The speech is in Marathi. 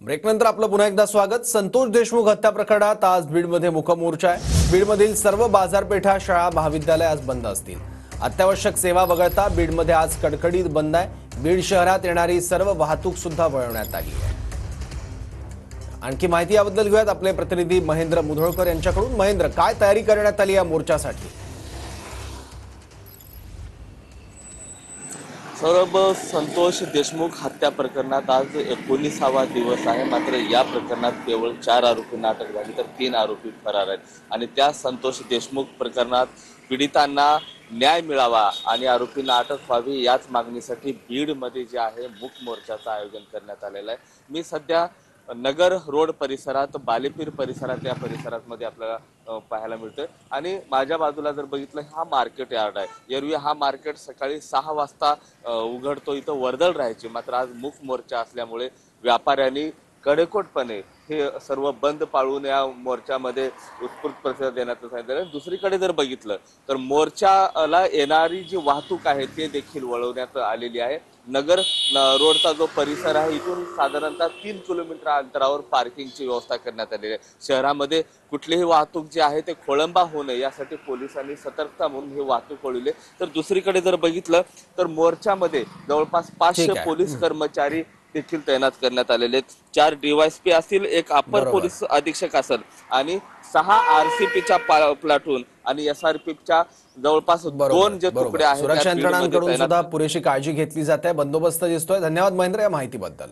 ब्रेकनंतर आपलं पुन्हा एकदा स्वागत। संतोष देशमुख हत्या प्रकरणात आज बीडमध्ये मूकमोर्चा आहे। बीडमधील सर्व बाजारपेठा, शाळा, महाविद्यालय आज बंद असतील। अत्यावश्यक सेवा वगळता बीडमध्ये आज कडकडीत बंद आहे। बीड शहरात येणारी सर्व वाहतूक सुद्धा वळवण्यात आली आहे। आणखी माहिती याबद्दल घेऊयात आपले प्रतिनिधी महेंद्र मुधोळकर यांच्याकडून। महेंद्र, काय तयारी करण्यात आली या मोर्चासाठी? सौरभ, संतोष देशमुख हत्या प्रकरणात आज 19वा दिवस आहे। मात्र या प्रकरणात केवळ 4 आरोपींना अटक झाली तर 3 आरोपी फरार आहेत। आणि त्या संतोष देशमुख प्रकरणात पीडितांना न्याय मिळावा आणि आरोपींना अटक व्हावी याच मागणीसाठी बीडमध्ये जे आहे मूक मोर्चाचं आयोजन करण्यात आलेलं आहे। मी सध्या नगर रोड परिसरात, बालेपीर परिसरात, या परिसरामध्ये आपल्याला पाहायला मिळतोय। आणि माझ्या बाजूला जर बघितलं, हा मार्केट यार्ड आहे। एरवी हा मार्केट सकाळी 6 वाजता उघडतो, इथं वर्दळ राहायची। मात्र आज मूक मोर्चा असल्यामुळे व्यापाऱ्यांनी कडेकोटपणे हे सर्व बंद पाळून या मोर्चामध्ये उत्स्फूर्त प्रतिसाद देण्याचं सांगितलं। दुसरीकडे जर बघितलं तर मोर्चाला येणारी जी वाहतूक आहे ते देखील वळवण्यात आलेली आहे। नगर रोडचा जो परिसर आहे, इथून साधारणतः 3 किलोमीटर अंतरावर पार्किंगची व्यवस्था करण्यात आलेली आहे। शहरामध्ये कुठलीही वाहतूक जी आहे ते खोळंबा होऊ नये यासाठी पोलिसांनी सतर्कता म्हणून ही वाहतूक वळवली। तर दुसरीकडे जर बघितलं तर मोर्चामध्ये जवळपास 500 पोलीस कर्मचारी देखील तैनात करण्यात आलेले आहेत। 4 DYSP असतील, एक अपर पोलीस अधीक्षक असेल आणि 6 RCPच्या प्लाटून आणि SRPच्या जवळपास 2 जे तुकडे आहेत। सुरक्षा यंत्रणांकडून सुद्धा पुरेशी काळजी घेतली जाते, बंदोबस्त दिसतोय। धन्यवाद महेंद्र या माहितीबद्दल।